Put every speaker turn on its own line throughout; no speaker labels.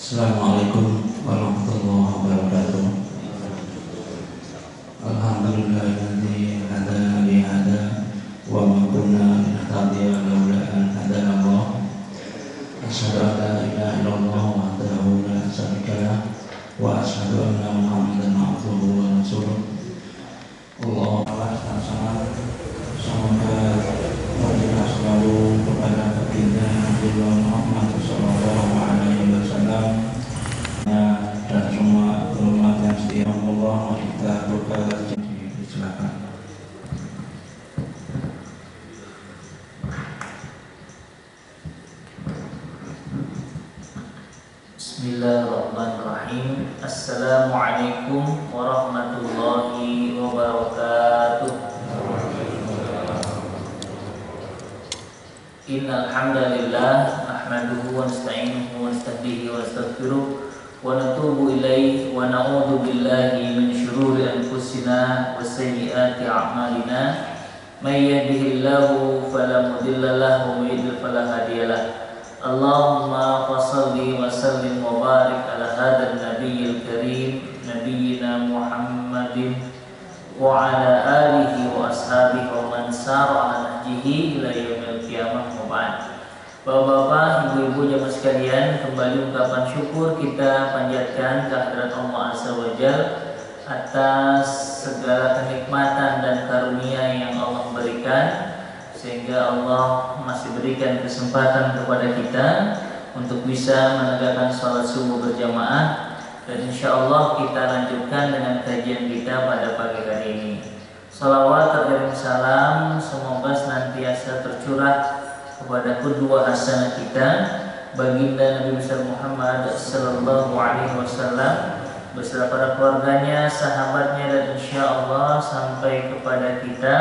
Assalamualaikum warahmatullahi wabarakatuh. Alhamdulillahilladzi hadana li hada wa ma kunna linahtadiya laula an hadana Allah. Asyhadu an la ilaha illallah wahdahu la syarika lah wa asyhadu anna Muhammadan abduhu wa rasuluh. Allahumma salli semoga berjaya selalu kepada baginda Nabi Muhammad sallallahu alaihi wasallam dan semua umat yang setia. Allah kita buka silakan.
Bismillahirrahmanirrahim. Assalamualaikum warahmatullahi wabarakatuh. Innal hamdalillah nahmaduhu wa nasta'inuhu wa nastahdihi wa nastaghfiruh wa natubu ilaihi wa na'udzu billahi min syururi anfusina wa sayyiati a'malina. May yahdihillahu fala mudilla lahu wa may yudlil fala hadiya lahu. Allahumma shalli wa sallim wa barik ala hadzal nabiyil karim nabiyyina Muhammadin wa ala alihi wa ashabihi wa man sara ala nahjihi ila yaumil qiyamah wa ba'd. Bapak-bapak, ibu-ibu jamaah sekalian, kembali ungkapan syukur kita panjatkan kehadirat Allah Azza wa Jalla atas segala kenikmatan dan karunia yang Allah berikan, sehingga Allah masih berikan kesempatan kepada kita untuk bisa menegakkan salat subuh berjamaah. Dan insya Allah kita lanjutkan dengan kajian kita pada pagi hari ini. Salawat dan salam semoga senantiasa tercurah kepada kedua hasanah kita, baginda Nabi besar Muhammad sallallahu alaihi wasallam beserta para keluarganya, sahabatnya, dan insya Allah sampai kepada kita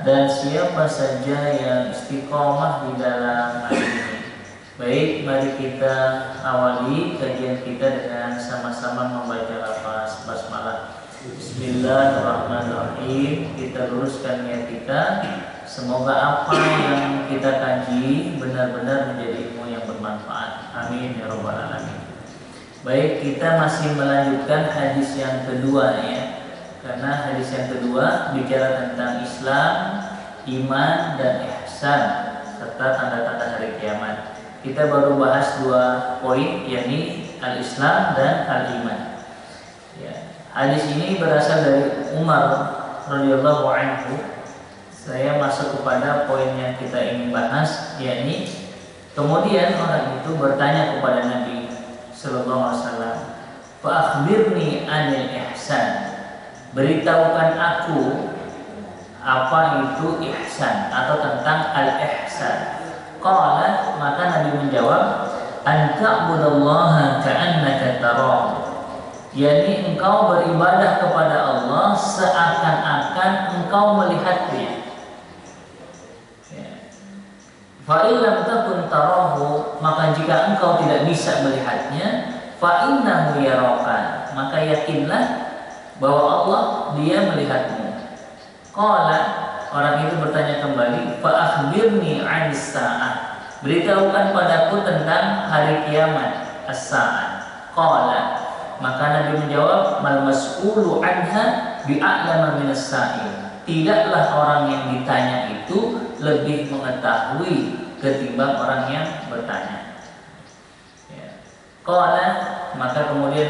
dan siapa saja yang istiqomah di dalam hal ini. Baik, mari kita awali kajian kita dengan sama-sama membaca lafaz basmalah. Bismillahirrahmanirrahim. Kita luruskan niat kita. Semoga apa yang kita kaji benar-benar menjadi ilmu yang bermanfaat. Amin ya rabbal alamin. Baik, kita masih melanjutkan hadis yang kedua ya. Karena hadis yang kedua bicara tentang Islam, iman, dan ihsan serta tanda-tanda hari kiamat. Kita baru bahas dua poin, yakni al-Islam dan al-iman. Ya. Hadis ini berasal dari Umar radhiyallahu anhu. Saya masuk kepada poin yang kita ingin bahas, yakni kemudian orang itu bertanya kepada Nabi sallallahu alaihi wasallam, "Fa akhbirni 'anil ihsan." Beritahukan aku apa itu ihsan atau tentang al-ihsan. Qala, maka Nabi menjawab, "An ta'budallaha ka'annaka tarahu." Yani engkau beribadah kepada Allah seakan-akan engkau melihatnya. Fa in lam takun tarahu, maka jika engkau tidak bisa melihatnya, fa innahu yaraka, maka yakinlah bahwa Allah dia melihatmu. Qala, orang itu bertanya kembali, fa akhbirni 'anis sa'ah. Beritahukan padaku tentang hari kiamat, as-sa'ah. Qala, maka Nabi menjawab, mal mas'ulu 'anha bi'a'lama minas sa'il. Tidaklah orang yang ditanya itu lebih mengetahui ketimbang orang yang bertanya. Qala, maka kemudian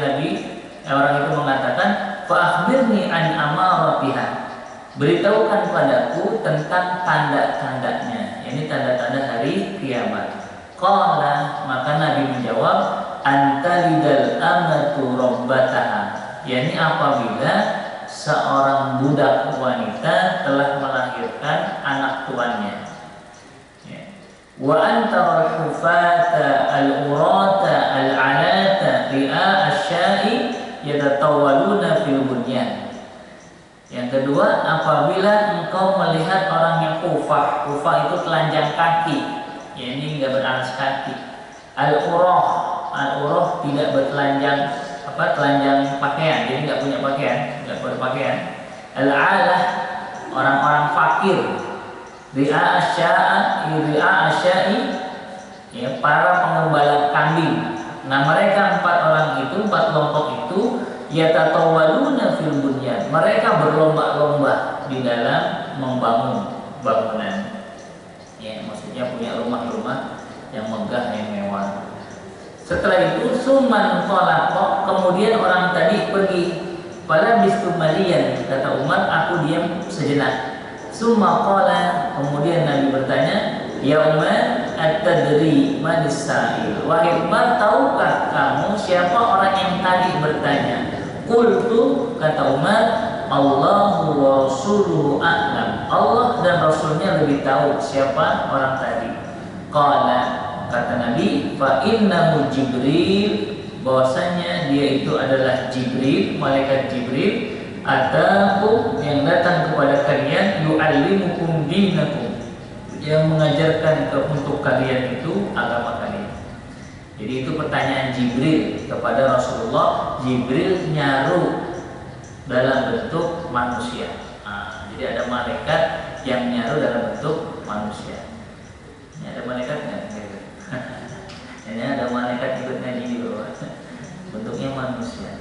orang itu mengatakan, fa akhbirni 'an amaratiha. Beritahukan padaku tentang tanda-tandanya, yakni tanda-tanda hari kiamat. Qala, maka Nabi menjawab, antalidal amatu rabbataha, yakni apabila seorang budak wanita telah melahirkan anak tuannya. Wa antaral hufata al-urata al-alata ri'a asy-sya'i yatatawwaluna fil bunyan. Yang kedua, apabila engkau melihat orang yang kufah itu telanjang kaki, yakni enggak beralas kaki. Al-urah tidak bertelanjang telanjang pakaian, jadi enggak punya pakaian, enggak berpakaian. Al-alah, orang-orang fakir. Ri'a asya'i, ya, para pengembala kambing Nah, mereka 4 orang itu, 4 kelompok itu yatatawaluna fil bunyan. Mereka berlomba-lomba di dalam membangun bangunan. Ya, maksudnya punya rumah-rumah yang megah, yang mewah. Setelah itu suman tolak, kemudian orang tadi pergi. Pada bistu malian, kata Umar, aku diam sejenak. Summa qala, kemudian Nabi bertanya, ya Umar, at-tadri manis sa'il. Wahai Umar, tahukah kamu siapa orang yang tadi bertanya? Qultu, kata Umar, Allahu wa rasuluhu a'lam. Allah dan Rasulnya lebih tahu siapa orang tadi. Qala, kata Nabi, fa innahu Jibril, bahwasanya dia itu adalah Jibril, malaikat Jibril, atakum, yang datang kepada kalian, yu'allimukum dinakum, yang mengajarkan untuk kalian itu agama kalian. Jadi itu pertanyaan Jibril kepada Rasulullah. Jibril nyaru dalam bentuk manusia. Jadi ada malaikat yang nyaru dalam bentuk manusia. Ini ada malaikat nggak? Ini ada malaikat ikut ngaji di bawah. Bentuknya manusia.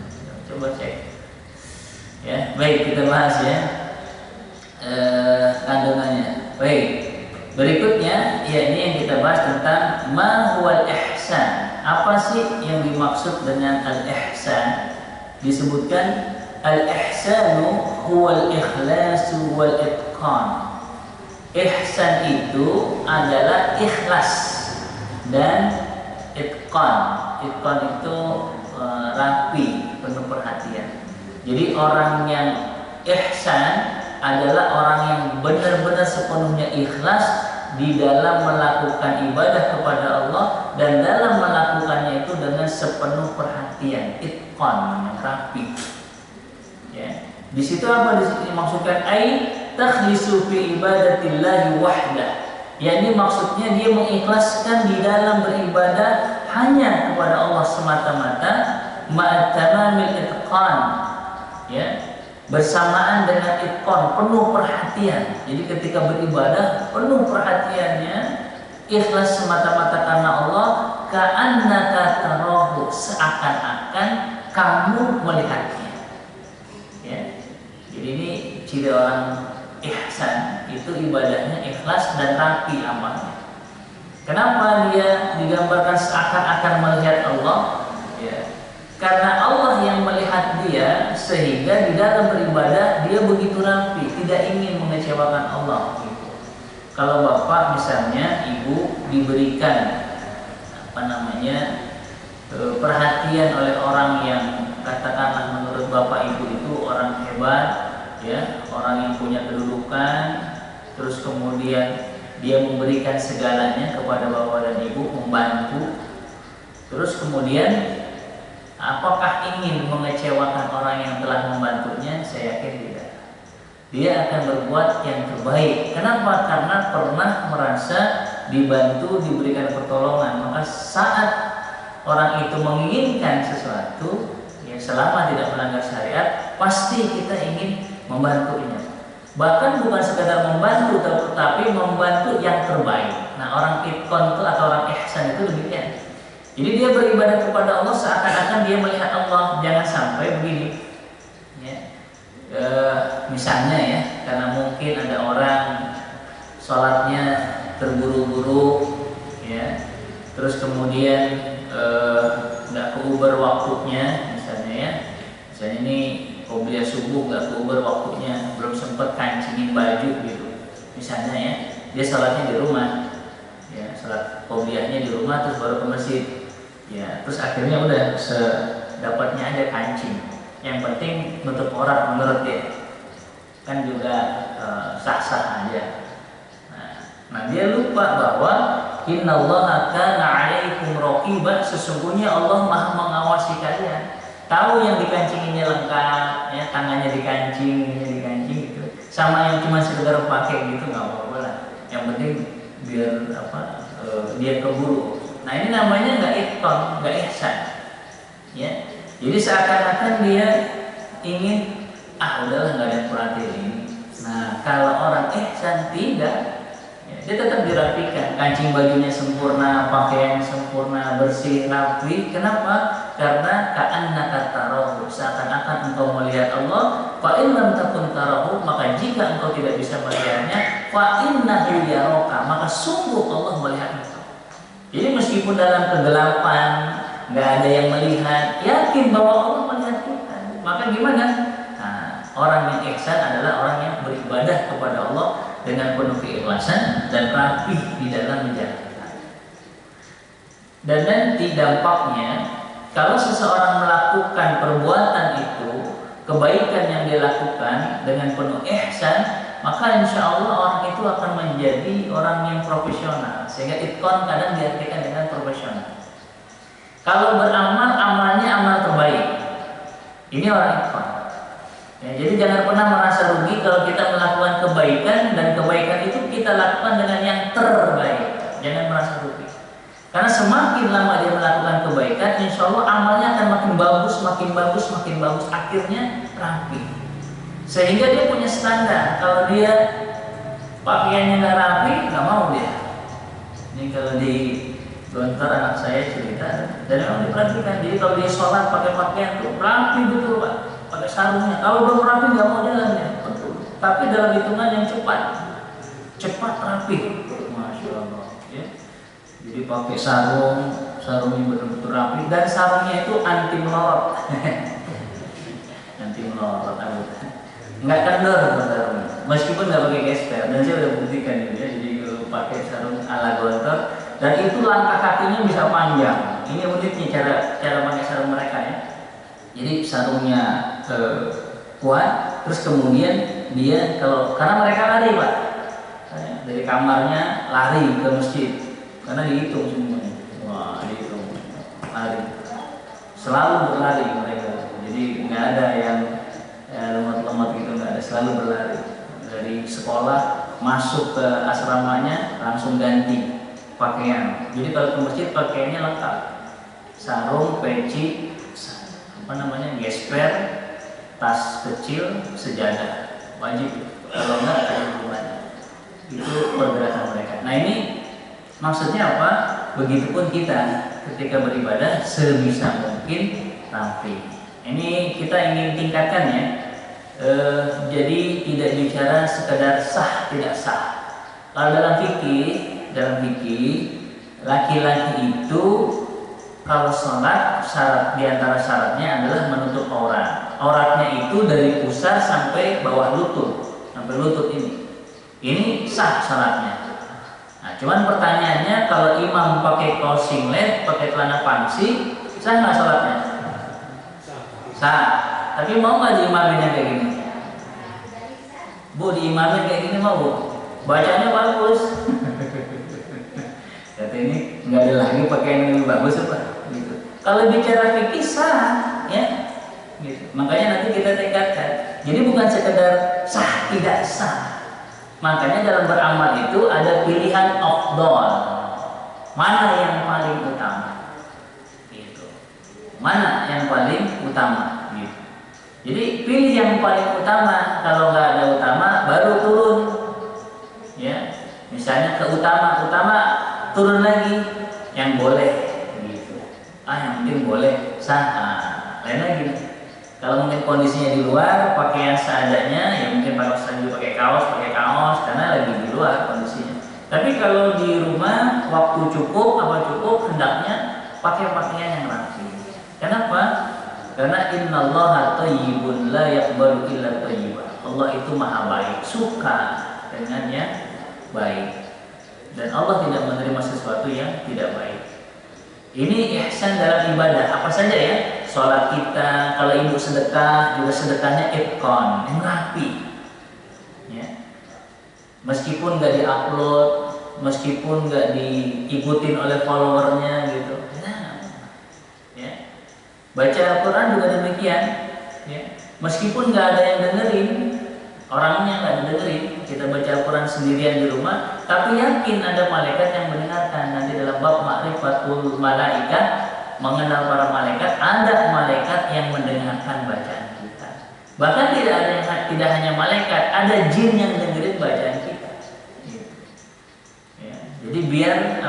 Coba cek. Ya, baik, kita bahas ya kandungannya. Baik, berikutnya ya ini yang kita bahas tentang ma huwal ihsan. Apa sih yang dimaksud dengan al-ihsan? Disebutkan al-ihsanu huwal ikhlasu wal itqan. Ihsan itu adalah ikhlas dan itqan. Itqan itu rapi, penuh perhatian. Jadi orang yang ihsan adalah orang yang benar-benar sepenuhnya ikhlas di dalam melakukan ibadah kepada Allah dan dalam melakukannya itu dengan sepenuh perhatian, itqan, rapi. Ya. Di situ apa dimaksudkan? Ai takhlisu fi ibadatillahi wahdah. Yakni maksudnya dia mengikhlaskan di dalam beribadah hanya kepada Allah semata-mata, ma'tamamil itqan. Ya, bersamaan dengan itqan, penuh perhatian. Jadi ketika beribadah penuh perhatiannya, ikhlas semata-mata karena Allah, ka'annaka tarahu, seakan-akan kamu melihatnya. Ya. Jadi ini ciri orang ihsan, itu ibadahnya ikhlas dan rapi amalnya. Kenapa dia digambarkan seakan-akan melihat Allah? Ya. Karena Allah yang melihat dia, sehingga di dalam beribadah dia begitu rapi, tidak ingin mengecewakan Allah. Gitu. Kalau bapak misalnya, ibu diberikan perhatian oleh orang yang katakanlah menurut bapak ibu itu orang hebat, ya, orang yang punya kedudukan, terus kemudian dia memberikan segalanya kepada bapak dan ibu, membantu, terus kemudian apakah ingin mengecewakan orang yang telah membantunya? Saya yakin tidak. Dia akan berbuat yang terbaik. Kenapa? Karena pernah merasa dibantu, diberikan pertolongan. Maka saat orang itu menginginkan sesuatu, ya selama tidak melanggar syariat, pasti kita ingin membantunya. Bahkan bukan sekadar membantu, tetapi membantu yang terbaik. Nah, orang itqan itu atau orang ihsan itu demikian. Jadi dia beribadah kepada Allah seakan-akan dia melihat Allah. Jangan sampai begini, ya. Misalnya ya, karena mungkin ada orang sholatnya terburu-buru, ya, terus kemudian nggak keuber waktunya, misalnya ya, misalnya ini qobliyah subuh nggak keuber waktunya, belum sempat kancingin baju gitu, misalnya ya, dia sholatnya di rumah, ya, sholat qobliyahnya di rumah terus baru ke masjid. Ya, terus akhirnya udah sedapatnya aja kancing. Yang penting nutup aurat menurut dia, kan juga sah-sah aja. Nah, dia lupa bahwa innallaha kana 'alaikum raqiba, sesungguhnya Allah Maha mengawasi kalian. Tahu yang dikancinginya lengkap, ya, tangannya dikancing gitu. Sama yang cuma sekedar pakai gitu nggak apa-apa lah. Yang penting biar dia keburu. Nah, ini namanya nggak itqan, nggak ihsan, ya. Jadi seakan-akan dia ingin, udahlah nggak ada yang perhatiin ini. Nah, kalau orang ihsan tidak, ya, dia tetap dirapikan, kancing bajunya sempurna, pakaian sempurna, bersih, rapi. Kenapa? Karena ka'annaka tarahu, seakan-akan engkau melihat Allah. Fa in lam takun tarahu, maka jika engkau tidak bisa melihatnya, fa innahu yaraka, maka sungguh Allah melihat engkau. Jadi meskipun dalam kegelapan nggak ada yang melihat, yakin bahwa Allah melihat kita. Maka gimana? Nah, orang yang ihsan adalah orang yang beribadah kepada Allah dengan penuh keikhlasan dan rapi di dalam menjalankan. Dan nanti dampaknya, kalau seseorang melakukan perbuatan itu, kebaikan yang dia lakukan dengan penuh ihsan, maka insya Allah orang itu akan menjadi orang yang profesional. Sehingga itqan kadang diartikan dengan profesional. Kalau beramal, amalnya amal terbaik. Ini orang itqan. Ya, jadi jangan pernah merasa rugi kalau kita melakukan kebaikan dan kebaikan itu kita lakukan dengan yang terbaik. Jangan merasa rugi. Karena semakin lama dia melakukan kebaikan, insya Allah amalnya akan makin bagus, makin bagus, makin bagus. Akhirnya rapi. Sehingga dia punya standar. Kalau dia pakaiannya nggak rapi, nggak mau dia. Ini kalau di Gontor anak saya cerita, dan memang diperhatikan. Jadi kalau dia sholat pakai pakaian tuh rapi betul Pak. Pakai sarungnya, kalau belum rapi nggak mau jalannya, betul. Tapi dalam hitungan yang cepat rapi, masya Allah. Ya. Jadi pakai sarungnya betul-betul rapi, dan sarungnya itu anti melorot, anti melorot, nggak kendor sarungnya, meskipun nggak pakai gesper. Dan saya udah buktikan itu ya. Jadi kalau pakai sarung ala Gontor, dan itu langkah kakinya bisa panjang. Ini uniknya cara pakai sarung mereka ya. Jadi sarungnya kuat, terus kemudian dia karena mereka lari Pak, dari kamarnya lari ke masjid, karena dihitung semuanya. Wah, dihitung lari, selalu berlari mereka. Jadi nggak ada yang lemot-lemot gitu, nggak ada, selalu berlari. Dari sekolah masuk ke asramanya langsung ganti pakaian. Jadi kalau ke masjid pakaiannya lengkap, sarung, peci, gesper, tas kecil, sejadah, wajib. Kalau enggak ada hubungannya. Itu pergerakan mereka. Nah ini maksudnya apa? Begitupun kita ketika beribadah sebisa mungkin rapi. Ini kita ingin tingkatkan ya. Jadi tidak bicara sekedar sah tidak sah. Kalau dalam fikih laki-laki itu kalau sholat, di antara syaratnya adalah menutup aurat. Auratnya itu dari pusar sampai bawah lutut, sampai lutut ini. Ini sah sholatnya. Nah, cuman pertanyaannya, kalau imam pakai kaos singlet, pakai celana pangsi, sah nggak sholatnya? Sah. Tapi mau nggak diimamin kayak gini? Bu, diimamin kayak gini mau Bu? Bacanya bagus. Kata ini nggak ada lagi pakaian yang bagus apa? Gitu. Kalau bicara fikih sah, ya, gitu. Makanya nanti kita tingkatkan. Jadi bukan sekedar sah tidak sah. Makanya dalam beramal itu ada pilihan afdal. Mana yang paling utama? Gitu. Mana yang paling utama? Gitu. Jadi pilih yang paling utama. Kalau nggak ada utama, baru turun. Ya, misalnya ke utama turun lagi yang boleh gitu. Yang penting boleh sah. Lain lagi. Kalau mungkin kondisinya di luar, pakaian seadanya, ya mungkin pakai kaos karena lagi di luar kondisinya. Tapi kalau di rumah, waktu cukup hendaknya pakai pakaian yang rapi. Kenapa? Karena innallaha thayyibun la yaqbalu illa thayyiban. Allah itu maha baik, suka dengan yang baik. Dan Allah tidak menerima sesuatu yang tidak baik. Ini ihsan dalam ibadah apa saja ya. Sholat kita, kalau ibu sedekah juga sedekahnya itqan, yang rapi. Ya. Meskipun nggak diupload, meskipun nggak diikutin oleh followernya gitu. Nah, ya. Baca Al-Quran juga demikian. Ya. Meskipun nggak ada yang dengerin, orangnya nggak dengerin, kita baca Al-Quran sendirian di rumah, tapi yakin ada malaikat yang mendengarkan. Nanti dalam bab ma'rifatul malaikat, mengenal para malaikat, ada malaikat yang mendengarkan bacaan kita. Bahkan tidak hanya malaikat, ada jin yang dengerin bacaan kita. Jadi biar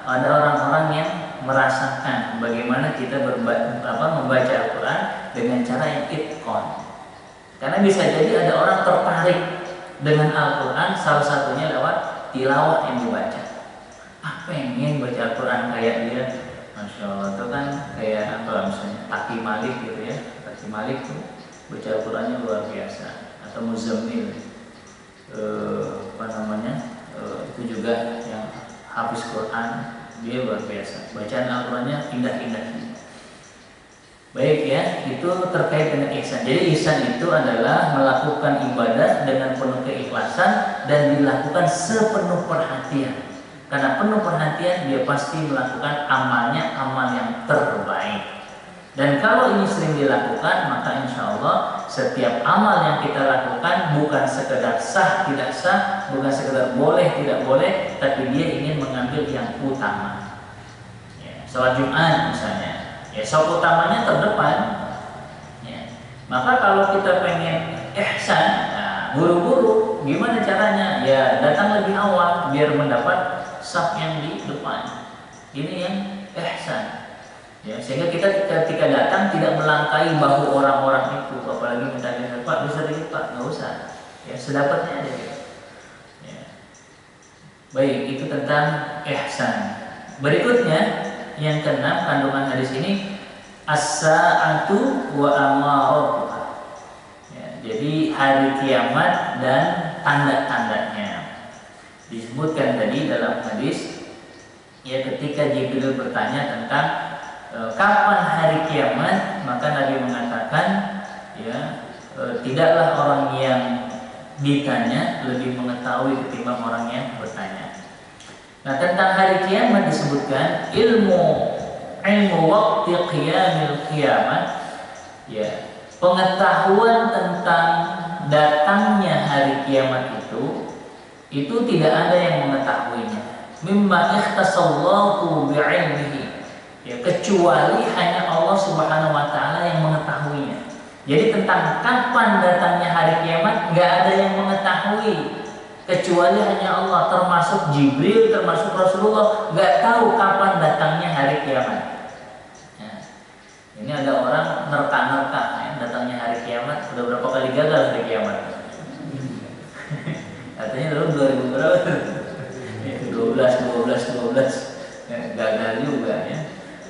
ada orang-orang yang merasakan bagaimana kita membaca Al-Quran dengan cara yang itqan. Karena bisa jadi ada orang tertarik dengan Al-Quran salah satunya lewat tilawah yang dibaca. Pengen baca Al-Quran kayak dia, Masya Allah, itu kan kayak misalnya Taki Malik gitu ya. Taki Malik tuh baca Al-Qurannya luar biasa. Atau Muzammil, itu juga yang habis Quran, dia luar biasa. Bacaan Al-Qurannya indah-indah. Baik ya, itu terkait dengan ihsan. Jadi ihsan itu adalah melakukan ibadah dengan penuh keikhlasan dan dilakukan sepenuh perhatian. Karena penuh perhatian dia pasti melakukan amalnya amal yang terbaik. Dan kalau ini sering dilakukan, maka insya Allah setiap amal yang kita lakukan bukan sekedar sah tidak sah, bukan sekedar boleh tidak boleh, tapi dia ingin mengambil yang utama. Ya, sholat Jumat misalnya, ya sholat utamanya terdepan. Ya. Maka kalau kita pengen ihsan, buru-buru, gimana caranya? Ya datang lebih awal biar mendapat saf yang di depan. Ini yang ihsan. Ya, sehingga kita ketika datang tidak melangkahi bahu orang-orang itu, apalagi minta Pak bisa dikit Pak, nggak usah. Ya sedapatnya aja. Ya. Baik, itu tentang ihsan. Berikutnya yang keenam kandungan hadis ini as-sa'atu wa amaratuha. Ya, jadi hari kiamat dan tanda-tandanya. Disebutkan tadi dalam hadis ya ketika Jibril bertanya tentang kapan hari kiamat, maka Nabi mengatakan ya tidaklah orang yang ditanya lebih mengetahui ketimbang orang yang bertanya. Nah, tentang hari kiamat disebutkan ilmu waqti qiyamil kiamat, ya pengetahuan tentang datangnya hari kiamat itu tidak ada yang mengetahuinya. Mimma ikhtasallahu bi'ilmihi, ya kecuali hanya Allah Subhanahu wa taala yang mengetahuinya. Jadi tentang kapan datangnya hari kiamat nggak ada yang mengetahui kecuali hanya Allah, termasuk Jibril, termasuk Rasulullah nggak tahu kapan datangnya hari kiamat. Ya. Ini ada orang nerka-nerka ya, datangnya hari kiamat, udah berapa kali gagal hari kiamat. Katanya dulu 2000 berapa? 12 ya, gagal juga ya.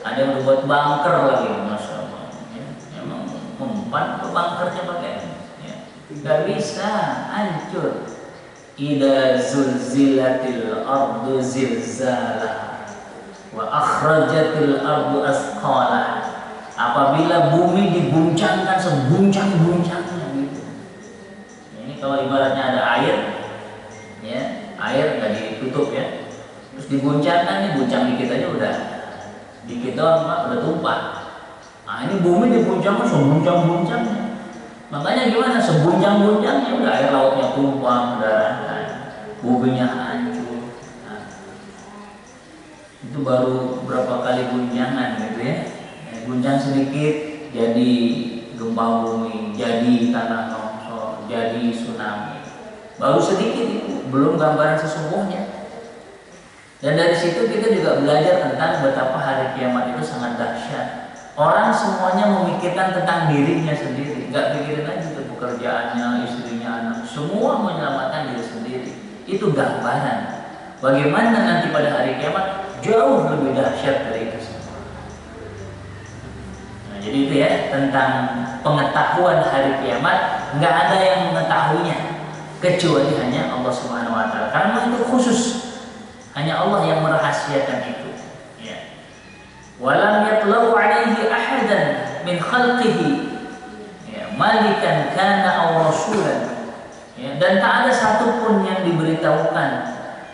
Ada yang membuat bunker lagi, Masya Allah ya. Emang mempan ke bunkernya pakai ya. Gak bisa, hancur. Idza zulzilatil ardu zilzalaha wa akhrajatil ardu asqalaha. Apabila bumi diguncangkan seguncang-guncangnya gitu. Ini kalau ibaratnya ada air ya, air nggak ditutup ya, terus diguncangkan nih, guncang dikit aja udah dikit doang Pak, udah tumpah. Nah ini bumi diguncangkan seguncang-guncangnya. Makanya gimana, seguncang-guncangnya udah air lautnya tumpah, mendaratan, buminya hancur. Nah, itu baru berapa kali guncangan gitu ya. Guncang sedikit jadi gempa bumi, jadi tanah longsor, jadi tsunami. Baru sedikit itu, belum gambaran sesungguhnya. Dan dari situ kita juga belajar tentang betapa hari kiamat itu sangat dahsyat. Orang semuanya memikirkan tentang dirinya sendiri, nggak pikirin lagi ke pekerjaannya, istrinya, anak, semua menyelamatkan diri sendiri. Itu gambaran bagaimana nanti pada hari kiamat jauh lebih dahsyat dari itu semua. Nah, jadi itu ya tentang pengetahuan hari kiamat, nggak ada yang mengetahuinya kecuali hanya Allah Subhanahu wa taala. Karena itu khusus, hanya Allah yang merahasiakan itu. Ya. Walam yatlau alaihi ahadan min khalqihi, ya, malikan kana aw rasulan. Ya, dan tak ada satupun yang diberitahukan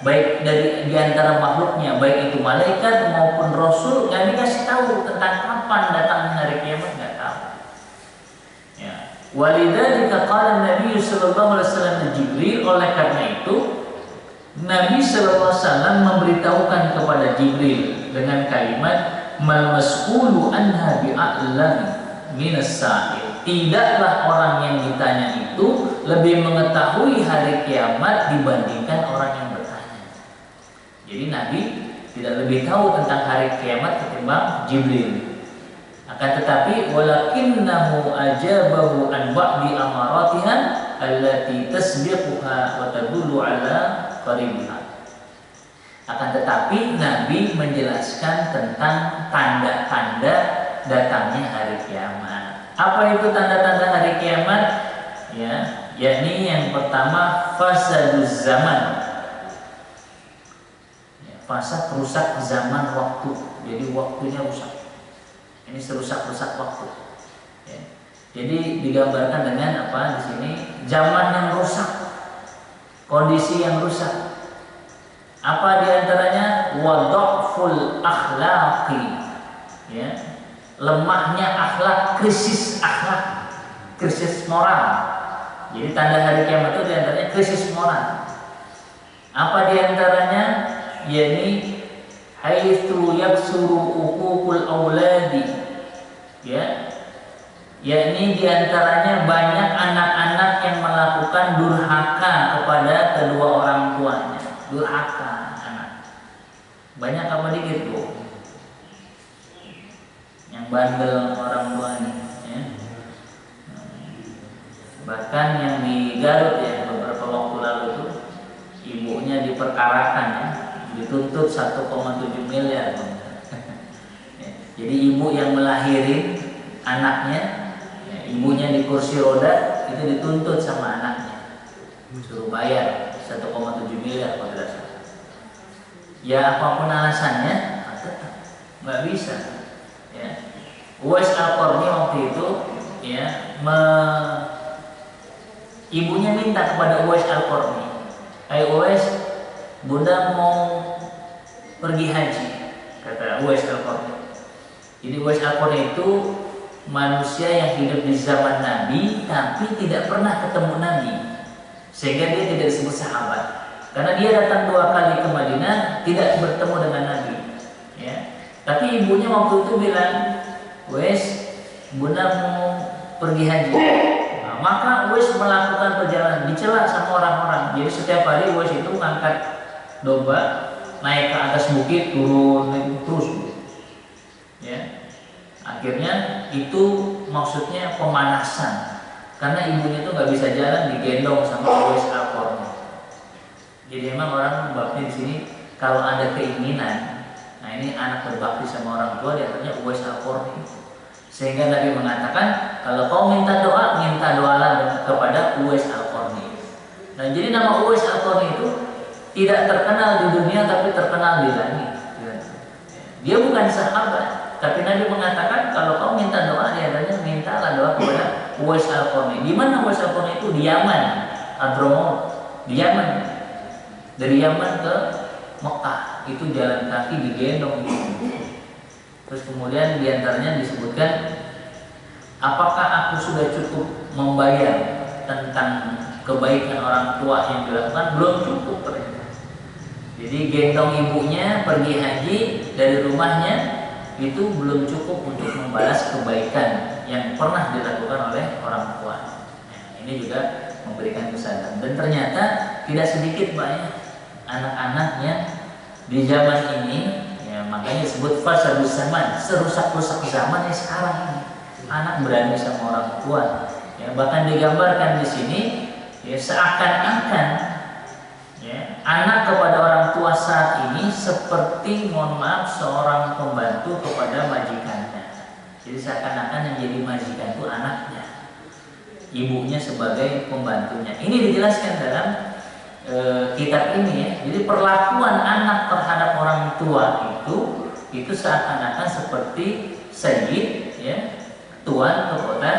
baik dari di antara makhluknya, baik itu malaikat maupun rasul, nggak dikasih tahu tentang kapan datangnya hari kiamat, nggak tahu. Ya. Walidzalika qala Nabi sallallahu alaihi wasallam Jibril, oleh karena itu Nabi sallallahu alaihi wasallam memberitahukan kepada Jibril dengan kalimat mal mas'ulu anha bi'a'lam minas sa'il. Tidaklah orang yang ditanya itu lebih mengetahui hari kiamat dibandingkan orang yang bertanya. Jadi Nabi tidak lebih tahu tentang hari kiamat ketimbang Jibril. Akan tetapi walakinnahu ajabahu an ba'di amaratiha allati tasbiquha wa tadullu ala qaribiha. Akan tetapi Nabi menjelaskan tentang tanda-tanda datangnya hari kiamat. Apa itu tanda-tanda hari kiamat? Ya, yakni yang pertama fasaduz zaman. Ya, fasa rusak zaman waktu. Jadi waktunya rusak. Ini serusak-rusak waktu. Ya. Jadi digambarkan dengan apa di sini? Zaman yang rusak, kondisi yang rusak. Apa diantaranya? Wadhaful akhlaqi. Ya. Lemahnya akhlak, krisis akhlak, krisis moral. Jadi tanda hari kiamat itu diantaranya krisis moral. Apa diantaranya? Yakni haitsu yaksuru uququl auladi. Ya, yakni diantaranya banyak anak-anak yang melakukan durhaka kepada kedua orang tuanya. Durhaka anak. Banyak apa dikit tuh? Yang bandel orang tuanya. Ya. Bahkan yang di Garut ya beberapa waktu lalu tuh ibunya diperkarakan ya, dituntut 1,7 miliar. Jadi ibu yang melahirin anaknya, ya, ibunya di kursi roda itu dituntut sama anaknya, suruh bayar 1,7 miliar kalau tidak salah. Ya apapun alasannya, tetap nggak bisa. Ya. Uwais Al-Qarni waktu itu, ya, ibunya minta kepada Uwais Al-Qarni, Uwais, bunda mau pergi haji, kata Uwais Al-Qarni. Jadi Uwais Al-Qarni itu manusia yang hidup di zaman Nabi tapi tidak pernah ketemu Nabi, sehingga dia tidak disebut sahabat karena dia datang 2 kali ke Madinah tidak bertemu dengan Nabi. Ya. Tapi ibunya waktu itu bilang, Uwais, bunda mau pergi haji. Nah, maka Uwais melakukan perjalanan dicela sama orang-orang. Jadi setiap hari Uwais itu ngangkat domba, naik ke atas bukit, turun, naik terus. Ya, akhirnya itu maksudnya pemanasan karena ibunya tuh nggak bisa jalan, digendong sama Uwais Al-Qarni. Jadi emang orang babnya di sini kalau ada keinginan, nah ini anak berbakti sama orang tua diantaranya Uwais Al-Qarni. Sehingga Nabi mengatakan kalau kau minta doa, minta doalah kepada Uwais Al-Qarni. Nah jadi nama Uwais Al-Qarni itu tidak terkenal di dunia tapi terkenal di langit. Dia bukan sahabat, tapi Nabi mengatakan kalau kau minta doa, diantaranya mintalah doa kepada Uwais Al-Qarni. Di mana Uwais Al-Qarni itu? Di Yaman, Hadramaut, di Yaman. Dari Yaman ke Mekah itu jalan kaki digendong. Terus kemudian diantaranya disebutkan, apakah aku sudah cukup membayar tentang kebaikan orang tua yang dilakukan? Belum cukup ternyata. Jadi gendong ibunya pergi haji dari rumahnya itu belum cukup untuk membalas kebaikan yang pernah dilakukan oleh orang tua. Nah, ini juga memberikan kesadaran. Dan ternyata tidak sedikit banyak anak-anak yang di zaman ini, ya, makanya disebut fasadus zaman, serusak-rusak zaman yang sekarang ini. Anak berani sama orang tua. Ya, bahkan digambarkan di sini, ya, seakan-akan, ya, anak kepada orang tua saat ini seperti, mohon maaf, seorang pembantu kepada majikannya. Jadi seakan-akan yang jadi majikan itu anaknya, ibunya sebagai pembantunya. Ini dijelaskan dalam kitab ini, ya. Jadi perlakuan anak terhadap orang tua itu seakan-akan seperti sayyid, ya, tuan kepada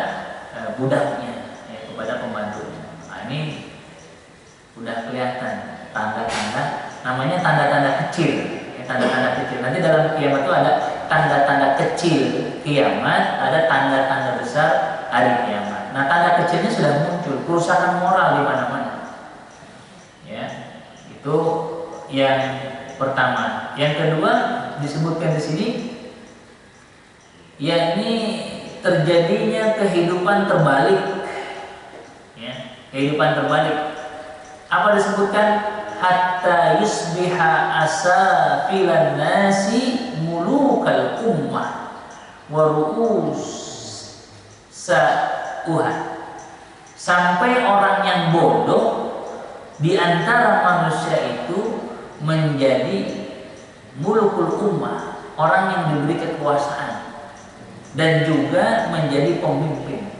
budaknya, ya, kepada pembantunya. Nah, ini udah kelihatan tanda-tanda, namanya tanda-tanda kecil, ya, tanda-tanda kecil. Nanti dalam kiamat itu ada tanda-tanda kecil kiamat, ada tanda-tanda besar hari kiamat. Nah, tanda kecilnya sudah muncul, kerusakan moral di mana-mana. Ya, itu yang pertama. Yang kedua disebutkan di sini, yakni terjadinya kehidupan terbalik. Ya, kehidupan terbalik. Apa disebutkan? hatta yusbiha asafilan nasi mulukal ummah wa ru'us sa'uha. Sampai orang yang bodoh di antara manusia itu menjadi mulukul ummah, orang yang diberi kekuasaan dan juga menjadi pemimpin.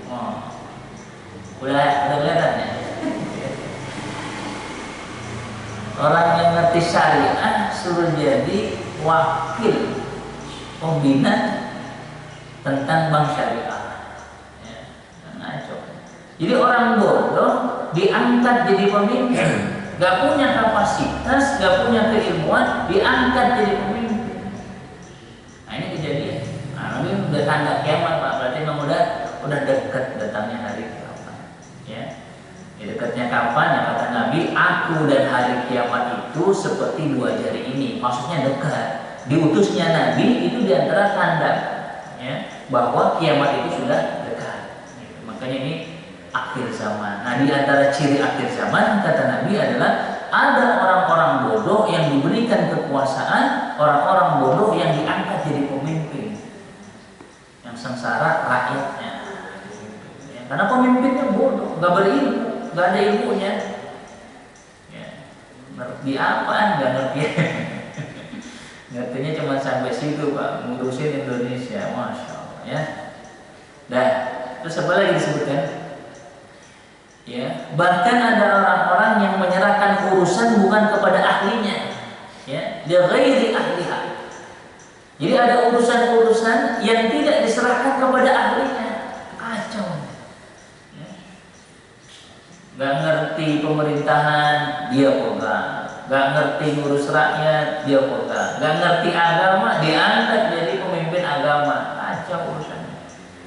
Udah kelihatan ya? Orang yang ngerti syariah suruh jadi wakil pembina tentang bank syariah. Ya, ngaco. Jadi orang bodoh diangkat jadi pemimpin, gak punya kapasitas, gak punya keilmuan, diangkat jadi pemimpin. Nah ini kejadian. Nah, ini udah tanda kiamat Pak, berarti memang udah dekat datangnya hari kiamat. Ya, dekatnya kapan? Ya kata Nabi, aku dan hari kiamat itu seperti dua jari ini. Maksudnya dekat. Diutusnya Nabi itu diantara tanda, ya, bahwa kiamat itu sudah dekat. Makanya ini akhir zaman. Nah, di antara ciri akhir zaman kata Nabi adalah ada orang-orang bodoh yang diberikan kekuasaan, orang-orang bodoh yang diangkat jadi pemimpin, yang sengsara rakyatnya. Ya, karena pemimpinnya bodoh, nggak berilmu, nggak ada ilmunya. Ya, ngerti apa? Nggak ngerti. Ngertinya cuma sampai situ Pak, ngurusin Indonesia, masya Allah ya. Dah, terus apa lagi disebutkan? Ya, bahkan ada orang-orang yang menyerahkan urusan bukan kepada ahlinya, ya, dia ghairi ahliha. Jadi ada urusan-urusan yang tidak diserahkan kepada ahlinya, kacau. Ya. Gak ngerti pemerintahan dia pegang, gak ngerti ngurus rakyat dia pegang, gak ngerti agama diangkat jadi pemimpin agama, kacau urusannya.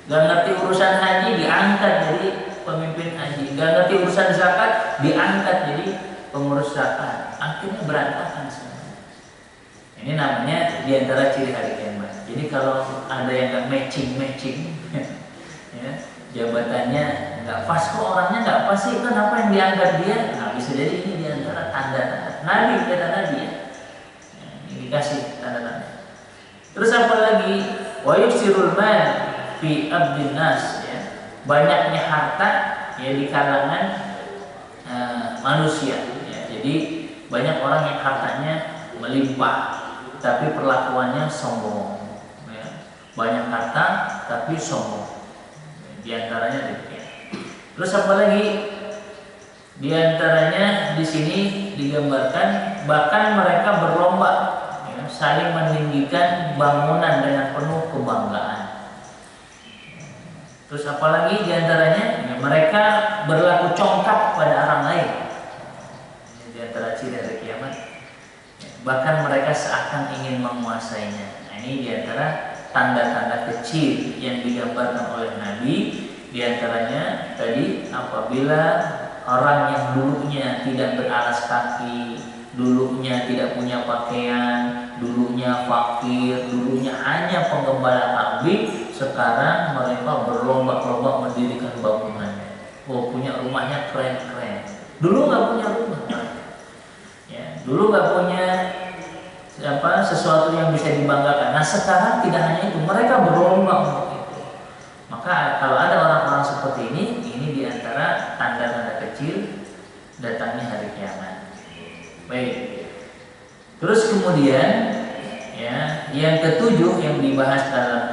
Gak ngerti urusan haji diangkat jadi pemimpin haji, gak ngerti urusan zakat diangkat jadi pengurus zakat, akhirnya berantakan semua. Ini namanya diantara ciri hari kiamat. Jadi kalau ada yang gak matching, ya, jabatannya nggak pas, kok orangnya nggak pas sih, kenapa yang diangkat dia? Nah, bisa jadi ini diantara tanda-tanda Nabi, kata Nabi ya. Ini dikasih tanda-tanda. Terus apa lagi? Wa yusirul mal fi abdin nas, ya. Banyaknya harta ya di kalangan manusia ya. Jadi banyak orang yang hartanya melimpah tapi perlakuannya sombong ya. Banyak harta tapi sombong, di antaranya demikian. Terus apa lagi? Di antaranya di sini digambarkan bahkan mereka berlomba ya, saling meninggikan bangunan dengan penuh kebanggaan. Terus apalagi diantaranya ya, mereka berlaku congkak pada orang lain. Ini diantara ciri hari kiamat. Ya, bahkan mereka seakan ingin menguasainya. Nah, ini diantara tanda-tanda kecil yang digambarkan oleh Nabi. Diantaranya tadi apabila orang yang dulunya tidak beralas kaki, dulunya tidak punya pakaian, dulunya fakir, dulunya hanya penggembala kambing, sekarang mereka berlomba-lomba mendirikan bangunannya. Oh, punya rumahnya keren-keren. Dulu nggak punya rumah, ya, dulu nggak punya sesuatu yang bisa dibanggakan. Nah, sekarang tidak hanya itu, mereka berlomba untuk itu. Maka kalau ada orang-orang seperti ini diantara tanda-tanda kecil datangnya hari kiamat. Baik. Terus kemudian ya, yang ketujuh yang dibahas dalam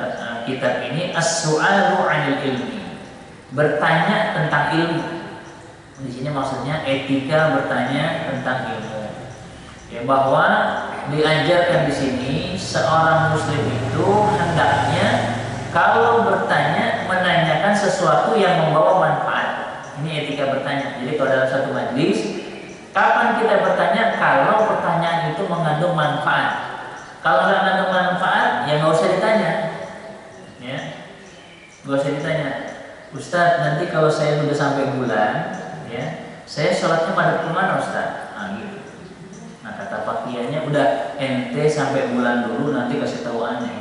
kitab ini as-su'alu 'anil ilmi. Bertanya tentang ilmu. Di sini maksudnya etika bertanya tentang ilmu. Ya, bahwa diajarkan di sini seorang muslim itu hendaknya kalau bertanya menanyakan sesuatu yang membawa manfaat. Ini etika bertanya. Jadi kalau dalam satu majlis, kapan kita bertanya? Kalau pertanyaan itu mengandung manfaat. Kalau nggak mengandung manfaat, ya nggak usah ditanya. Ya, nggak usah ditanya. Ustadz, nanti kalau saya sudah sampai bulan, ya, saya sholatnya pada kemana Ustadz? Nah, gitu. Nah, kata pakiannya udah ente sampai bulan dulu, nanti kasih tahu aneh.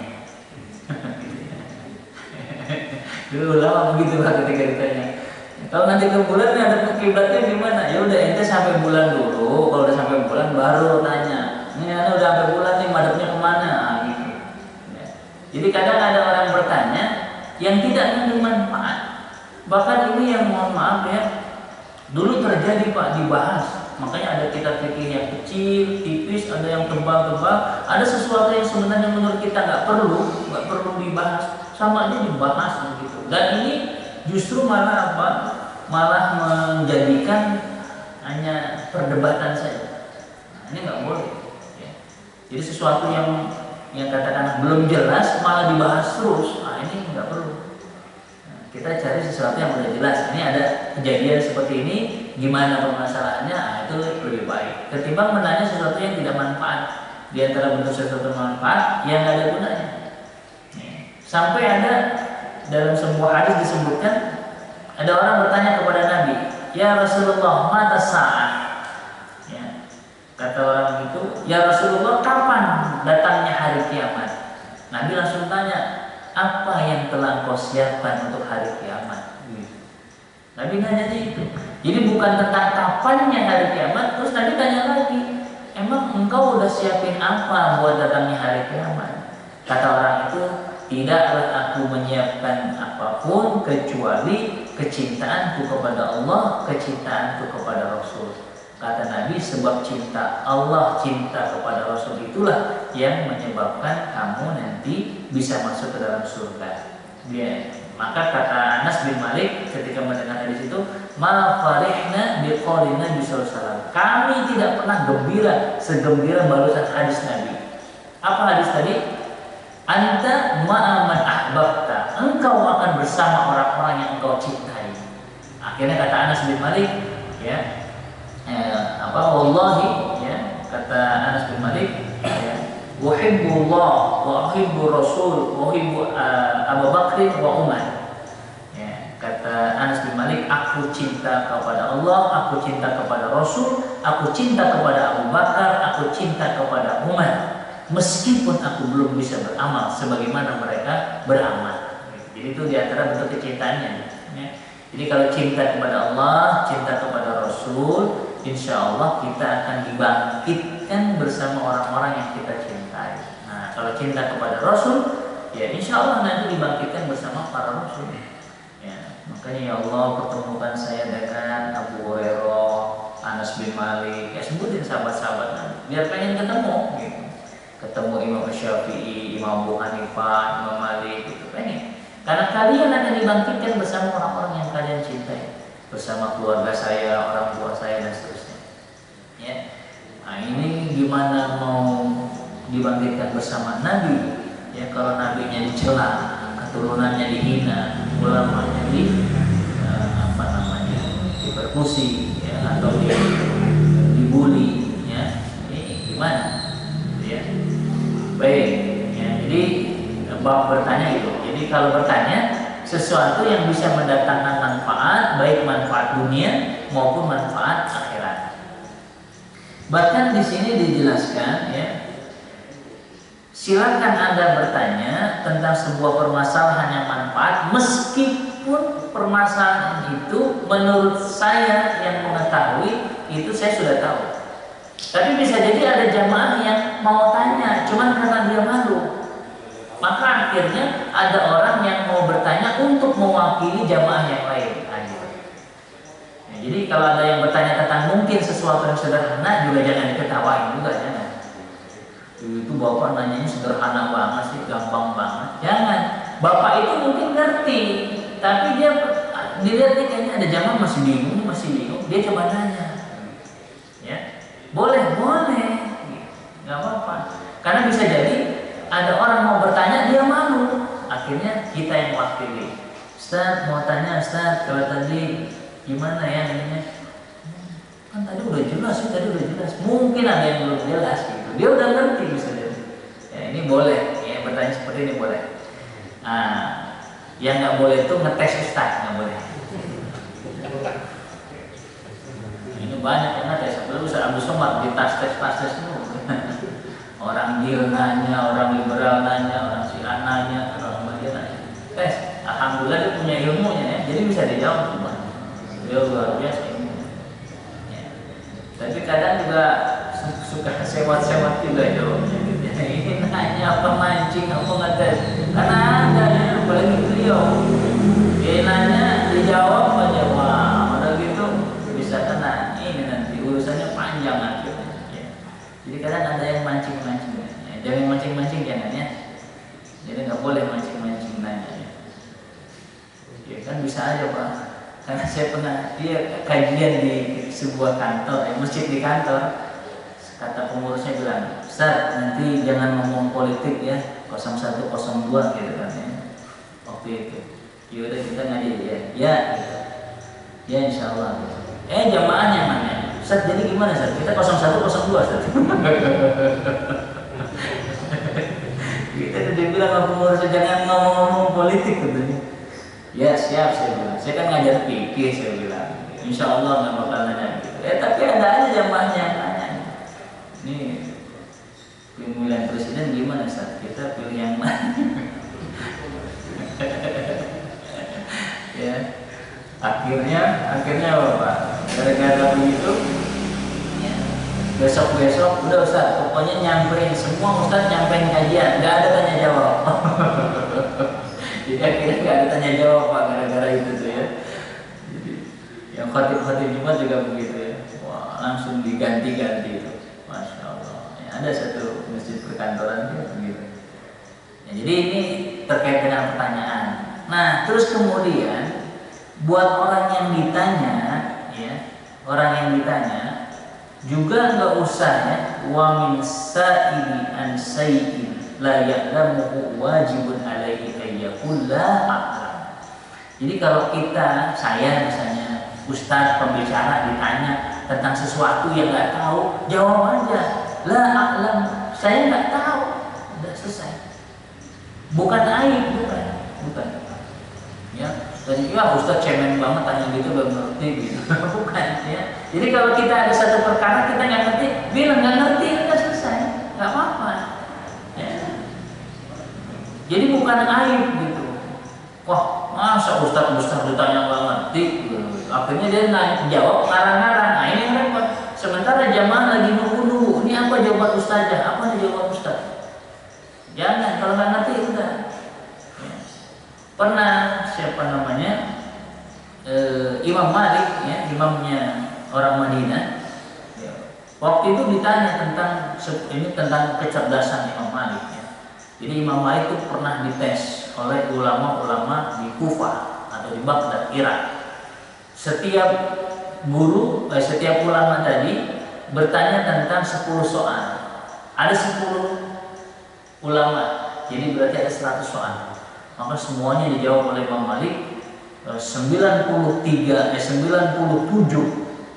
Dulu lama begitu Pak ketika ditanya. Kalau nanti ke bulan ada kiblatnya gimana? Ya udah ente sampai bulan dulu. Kalau udah sampai bulan baru tanya, ini udah sampai bulan nih, madepnya kemana? Gitu. Ya. Jadi kadang ada orang bertanya yang tidak mengandung manfaat. Bahkan ini yang mohon maaf ya, dulu terjadi Pak, dibahas. Makanya ada kitab fikih yang kecil, tipis, ada yang tebal-tebal. Ada sesuatu yang sebenarnya menurut kita nggak perlu dibahas, sama aja dibahas begitu. Dan ini justru malah apa? Malah menjadikan hanya perdebatan saja. Nah, ini nggak boleh. Ya. Jadi sesuatu yang katakan belum jelas malah dibahas terus. Nah, ini nggak perlu. Nah, kita cari sesuatu yang sudah jelas. Ini ada kejadian seperti ini, gimana permasalahannya? Nah, itu lebih baik. Ketimbang menanya sesuatu yang tidak manfaat. Di antara bentuk sesuatu manfaat yang nggak ada gunanya. Sampai ada dalam sebuah hadis disebutkan, ada orang bertanya kepada Nabi, ya Rasulullah, mata saat. Ya. Kata orang itu, ya Rasulullah, kapan datangnya hari kiamat? Nabi langsung tanya, apa yang telah kau siapkan untuk hari kiamat? Nabi nanya itu. Jadi bukan tentang kapannya hari kiamat, terus Nabi tanya lagi, emang engkau udah siapin apa buat datangnya hari kiamat? Kata orang itu, tidaklah aku menyiapkan apapun kecuali kecintaanku kepada Allah, kecintaanku kepada Rasul. Kata Nabi, sebab cinta Allah, cinta kepada Rasul itulah yang menyebabkan kamu nanti bisa masuk ke dalam surga. Maka kata Anas bin Malik ketika mendengar hadis itu, ma farihna biqaulin Nabi sallallahu alaihi wasallam. Kami tidak pernah gembira segembira barusan hadis Nabi. Apa hadis tadi? Anta ma'aman ahbabta. Engkau akan bersama orang-orang yang engkau cintai. Akhirnya kata Anas bin Malik, ya, wallahi, ya, kata Anas bin Malik, ya, uhibbullah wa uhibbu Rasul wa uhibbu Abu Bakr wa Umar. Ya, kata Anas bin Malik, aku cinta kepada Allah, aku cinta kepada Rasul, aku cinta kepada Abu Bakar, aku cinta kepada Umar. Meskipun aku belum bisa beramal sebagaimana mereka beramal. Jadi itu diantara bentuk kecintaannya. Ya. Jadi kalau cinta kepada Allah, cinta kepada Rasul, insya Allah kita akan dibangkitkan bersama orang-orang yang kita cintai. Nah, kalau cinta kepada Rasul, ya insya Allah nanti dibangkitkan bersama para Rasul. Ya, makanya ya Allah, pertemukan saya dengan Abu Hurairah, Anas bin Malik, ya sebutin sahabat-sahabat, biar pengen ketemu. Gitu. Ketemu Imam Syafi'i, Imam Abu Hanifah, Imam Malik, gitu pengen. Karena kalian akan dibangkitkan bersama orang-orang yang kalian cintai, bersama keluarga saya, orang tua saya dan seterusnya. Ya. Nah, ini gimana mau dibangkitkan bersama Nabi? Ya, kalau nabinya dicela, keturunannya dihina, ulamanya dipersekusi, ya, atau dibully, ya. Ini gimana? Ya. Baik, ya, jadi bab bertanya itu. Jadi kalau bertanya sesuatu yang bisa mendatangkan manfaat, baik manfaat dunia maupun manfaat akhirat. Bahkan di sini dijelaskan, ya, silakan Anda bertanya tentang sebuah permasalahan yang manfaat, meskipun permasalahan itu menurut saya yang mengetahui itu saya sudah tahu. Tapi bisa jadi ada jamaah yang mau tanya, cuman karena dia malu. Maka akhirnya ada orang yang mau bertanya untuk mewakili jamaah yang lain. Nah, jadi kalau ada yang bertanya tentang mungkin sesuatu yang sederhana juga jangan diketawain juga, jangan. Itu bapak nanyanya sederhana banget sih, gampang banget. Jangan. Bapak itu mungkin ngerti, tapi dia dilihat nih kayaknya ada jamaah masih bingung. Dia coba nanya. Ya. Boleh, nggak apa-apa. Karena bisa jadi ada orang mau bertanya, dia malu. Akhirnya kita yang wakili. Ustaz mau tanya, Ustaz, kalau tadi gimana ya ininya? Kan tadi udah jelas. Mungkin ada yang belum jelas gitu. Dia udah ngerti bisa jadi. Ya, ini boleh, ya, bertanya seperti ini boleh. Nah, yang nggak boleh itu ngetes Ustaz, nggak boleh. Ini banyak yang ngetes. Sebelum Ustaz Abdul Somad di tes semua. Orang Dil nanya, orang liberal nanya, orang Syiah nanya, orang Ahmadiyah nanya. Tes, alhamdulillah dia punya ilmunya, ya, jadi bisa dijawab semua. Dia luar biasa ilmunya. Ya. Tapi kadang juga suka sewat-sewat juga jawabnya gitu ya. Ini nanya apa mancing apa ngetes, karena ada ya, apalagi beliau dia nanya dijawab aja, wah udah gitu bisa kena ini nanti urusannya panjang akhirnya ya. Jadi kadang ada yang mancing-mancing ya. Jangan mancing-mancing jangan ya, jadi nggak boleh mancing-mancing nanya ya. Ya kan bisa aja Pak, karena saya pernah dia kajian di sebuah kantor ya, masjid di kantor. Kata pengurusnya bilang, Ustaz nanti jangan ngomong politik ya, 01, 02 gitu kan ya. Waktu itu yaudah kita ngaji ya, ya gitu. Ya insya Allah gitu. Jamaahnya nanya, Ustaz jadi gimana Ustaz? Kita 01, 02 Ustaz. Kita udah bilang sama pengurusnya jangan ngomong-ngomong politik katanya. Ya siap saya bilang, saya kan ngajar fikih saya bilang, insya Allah nggak bakal nanya gitu. Tapi ada aja jamaahnya yang nanya. Ini pemilihan presiden gimana Ustaz? Kita pilih yang mana? Ya. Akhirnya apa Pak? Gara-gara begitu ya, besok udah Ustaz, pokoknya nyamperin semua Ustaz, nyamperin kajian, nggak ada tanya jawab. Jadi akhirnya nggak ada tanya jawab Pak, gara-gara itu tuh ya. Jadi yang khatib Jumat juga begitu ya. Wah, langsung diganti-ganti itu. Masya Allah. Ya, ada satu masjid perkantoran ya, begitu. Ya, jadi ini terkait dengan pertanyaan. Nah, terus kemudian buat orang yang ditanya, ya, orang yang ditanya juga nggak usah ya, wa min sa'ili an sayyin la ya'lamuhu wajibun alaihi ayyakul la a'lam. Jadi kalau saya misalnya ustaz pembicara ditanya tentang sesuatu yang nggak tahu, jawab aja, la a'lam, saya nggak tahu, udah selesai. Bukan aib, bukan. Ya, tadi ya ustaz cemen banget tanya gitu, belum ngerti gitu, bukan ya. Jadi kalau kita ada satu perkara kita nggak ngerti, bilang nggak ngerti, udah selesai, nggak apa-apa. Ya. Jadi bukan aib gitu. Wah, masa ustaz ditanya nggak ngerti? Akhirnya dia jawab ngarang-ngarang. Nah ini yang repot. Sementara jamaah lagi nunggu. Ini apa jawaban ustazah? Apa jawaban ustaz? Jangan, kalau nggak ngerti udah. Ya. Pernah siapa namanya Imam Malik ya, imamnya orang Madinah. Ya. Waktu itu ditanya tentang kecerdasan Imam Malik. Ya. Jadi Imam Malik itu pernah dites oleh ulama-ulama di Kufah atau di Baghdad, Irak. Setiap ulama tadi bertanya tentang 10 soal. Ada 10 ulama, jadi berarti ada 100 soal. Maka semuanya dijawab oleh Imam Malik. 97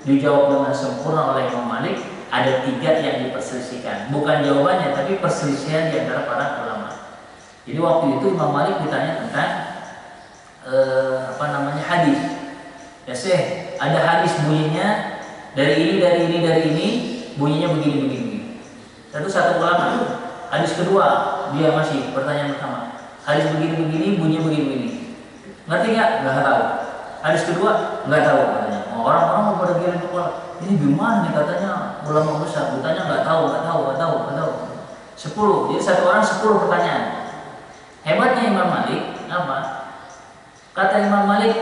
dijawab dengan sempurna oleh Imam Malik. Ada 3 yang diperselisihkan. Bukan jawabannya, tapi perselisihan di antara para ulama. Jadi waktu itu Imam Malik ditanya tentang hadis. Ya Syekh, ada hadis bunyinya dari ini, bunyinya begini. Satu ulama. Hadis kedua, dia masih pertanyaan pertama. Hadis begini, bunyinya begini. Ngerti nggak? Nggak tahu. Hadis kedua, nggak tahu katanya. Orang-orang mau pada giring kepala. Ini gimana nih katanya ulama besar? Bertanya nggak tahu. 10. Jadi satu orang 10 pertanyaan. Hebatnya Imam Malik apa? Kata Imam Malik,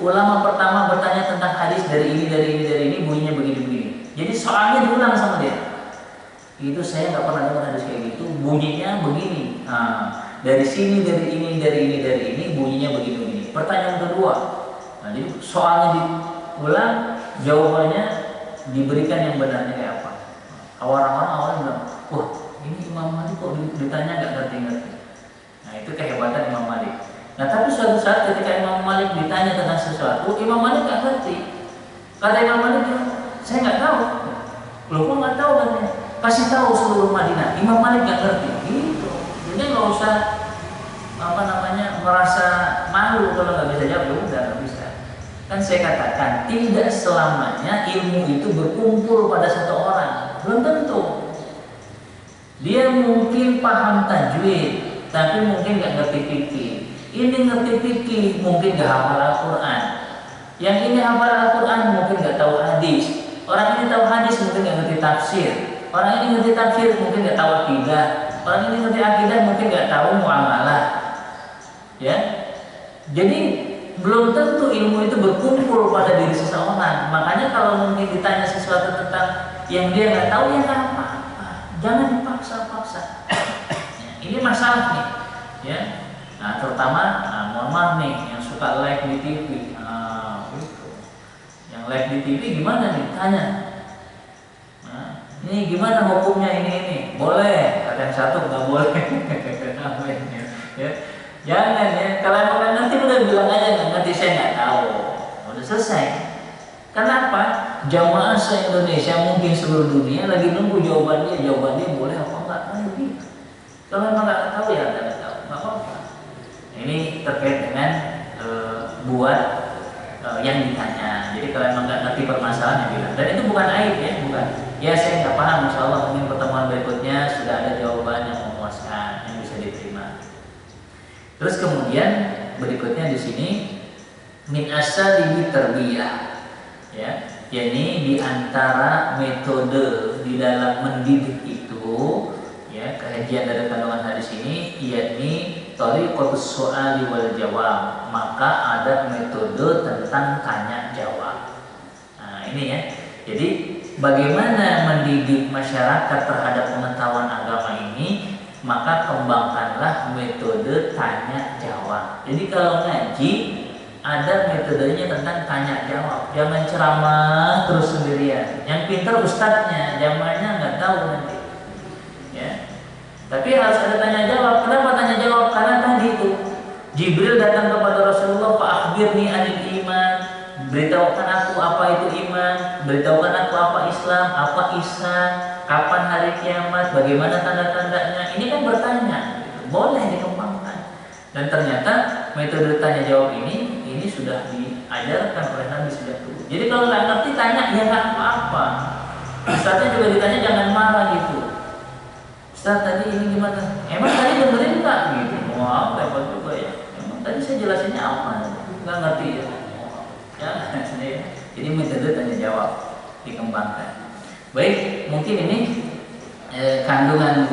ulama pertama bertanya tentang hadis dari ini, bunyinya begini. Jadi soalnya diulang sama dia. Itu saya nggak pernah dengar hadis kayak gitu. Bunyinya begini. Nah, dari ini, bunyinya begini. Pertanyaan kedua. Nah, jadi soalnya diulang, jawabannya diberikan yang benarnya kayak apa. Orang-orang awalnya bilang, wah ini Imam Malik kok ditanya nggak ngerti. Nah itu kehebatan Imam Malik. Nah tapi suatu saat ketika Imam Malik ditanya tentang sesuatu, Imam Malik nggak ngerti. Kata Imam Malik, saya nggak tahu. Loh kok nggak tahu katanya? Kasih tahu seluruh Madinah. Imam Malik nggak ngerti. Gitu. Jadi nggak usah merasa malu kalau nggak bisa jawab. Udah nggak bisa. Kan saya katakan tidak selamanya ilmu itu berkumpul pada satu orang. Belum tentu. Dia mungkin paham tajwid, tapi mungkin nggak ngerti fikih. Ini ngerti fikih, mungkin nggak hafal Al-Quran. Yang ini hafal Al-Quran, mungkin nggak tahu hadis. Orang ini tahu hadis, mungkin nggak ngerti tafsir. Orang ini ngerti tafsir mungkin nggak tahu akidah. Orang ini ngerti akidah mungkin nggak tahu muamalah. Ya. Jadi belum tentu ilmu itu berkumpul pada diri seseorang. Makanya kalau mungkin ditanya sesuatu tentang yang dia nggak tahu, ya nggak apa-apa. Jangan dipaksa-paksa. Ya, ini masalah nih. Ya. Nah, terutama mohon maaf nih yang suka live di TV. Gitu. Yang live di TV gimana nih? Tanya. Ini gimana hukumnya ini? Boleh, kata yang satu nggak boleh. Ya. Jangan ya, kalau emang nanti udah bilang aja nggak ngerti, saya nggak tahu, udah selesai. Kenapa? Jamaah se-Indonesia mungkin seluruh dunia lagi nunggu jawabannya boleh apa enggak? Gitu. Kalau emang nggak tahu ya nggak tahu, nggak apa-apa. Ini terkait dengan buat yang ditanya. Jadi kalau emang nggak ngerti permasalahan ya bilang. Dan itu bukan aib ya, bukan. Ya saya nggak paham, insya Allah mungkin pertemuan berikutnya sudah ada jawaban yang memuaskan yang bisa diterima. Terus kemudian berikutnya di sini min asalibi tarbiyah, ya, yakni di antara metode di dalam mendidik itu, ya, kajian dari kandungan hadis ini, yakni thariqatus su'ali wal jawab, maka ada metode tentang tanya jawab. Nah ini ya, jadi bagaimana mendidik masyarakat terhadap pengetahuan agama ini, maka kembangkanlah metode tanya jawab. Jadi kalau ngaji ada metodenya tentang tanya jawab. Jangan ceramah terus sendirian. Yang pintar ustadznya, jamaahnya nggak tahu nanti. Ya. Tapi harus ada tanya jawab. Kenapa tanya jawab? Karena tadi itu Jibril datang kepada Rasulullah, "Fa akhbirni anil iman." Beritahukan aku apa itu iman, beritahukan aku apa Islam, apa ihsan, kapan hari kiamat, bagaimana tanda-tandanya. Ini kan bertanya, boleh dikembangkan. Dan ternyata metode tanya jawab ini sudah diajarkan oleh Nabi sejak dulu. Jadi kalau nggak ngerti tanya, ya nggak apa-apa. Ustaznya juga ditanya jangan marah gitu. Ustaz tadi ini gimana? Emang tadi dengerin nggak gitu? Wah repot juga ya. Emang tadi saya jelasinnya apa? Nggak ngerti ya. Ya, jadi metode tanya jawab dikembangkan. Baik, mungkin ini kandungan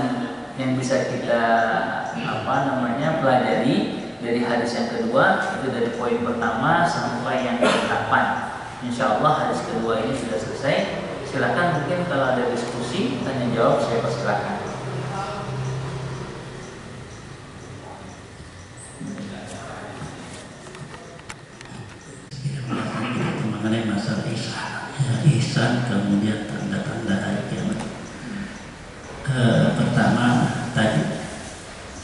yang bisa kita pelajari dari hadis yang kedua, itu dari poin pertama sampai yang ke-8. Insya Allah hadis kedua ini sudah selesai. Silakan mungkin kalau ada diskusi tanya jawab saya persilakan.
Mengenai masalah ihsan, kemudian tanda-tanda hari kiamat. Pertama tadi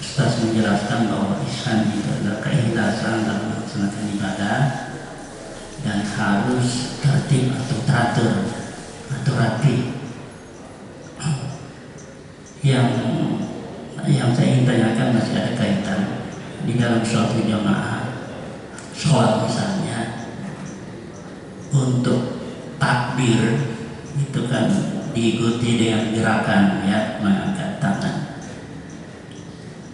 Ustaz menjelaskan bahwa ihsan itu adalah keikhlasan dalam melaksanakan ibadah dan harus tertib atau teratur atau rapi. Yang saya ingin tanyakan masih ada kaitan di dalam suatu jamaah sholat misalnya. Untuk takbir itu kan diikuti dengan gerakan, ya, mengangkat tangan.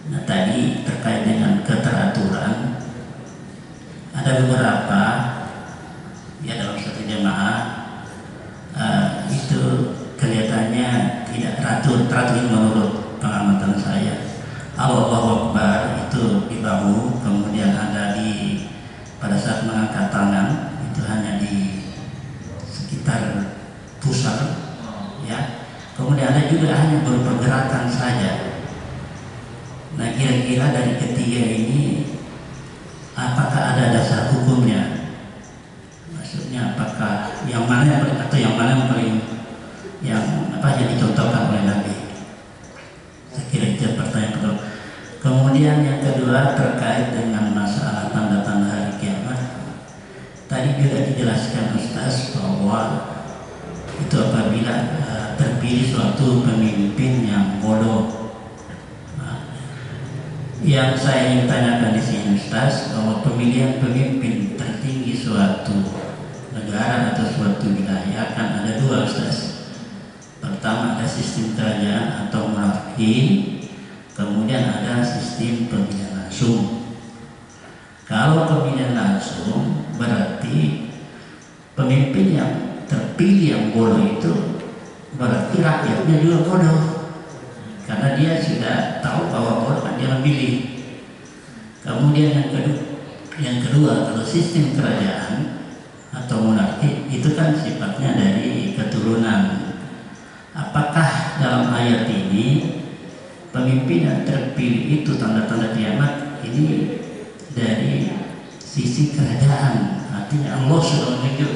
Nah tadi terkait dengan keteraturan, ada beberapa ya dalam satu jamaah itu kelihatannya tidak teratur menurut pengamatan saya. Allahu Akbar itu di bahu, kemudian ada pada saat mengangkat tangan itu hanya di sekitar pusar, ya. Kemudian ada juga hanya berpergerakan saja. Nah kira-kira dari ketiga ini apakah ada dasar hukumnya? Maksudnya apakah yang mana yang paling yang dicontohkan oleh Nabi? Saya kira itu pertanyaan pertama. Kemudian yang kedua terkait dengan masalah tanda-tanda hari kiamat. Tadi juga dijelaskan Ustaz bahwa itu apabila terpilih suatu pemimpin yang bodoh. Yang saya ingin tanyakan di sini Ustaz, bahwa pemilihan pemimpin tertinggi suatu negara atau suatu wilayah kan ada dua Ustaz. Pertama ada sistem kerajaan atau monarki, kemudian ada sistem pemilihan langsung. Kalau pemilihan langsung berarti pemimpin yang terpilih yang bodoh itu
berarti rakyatnya juga bodoh, karena dia sudah tahu bahwa Quran dia pilih. Kemudian yang kedua, kalau sistem kerajaan atau monarki itu kan sifatnya dari keturunan. Apakah dalam ayat ini pemimpin yang terpilih itu tanda-tanda kiamat ini dari sisi kerajaan? Artinya Allah sudah menunjuk,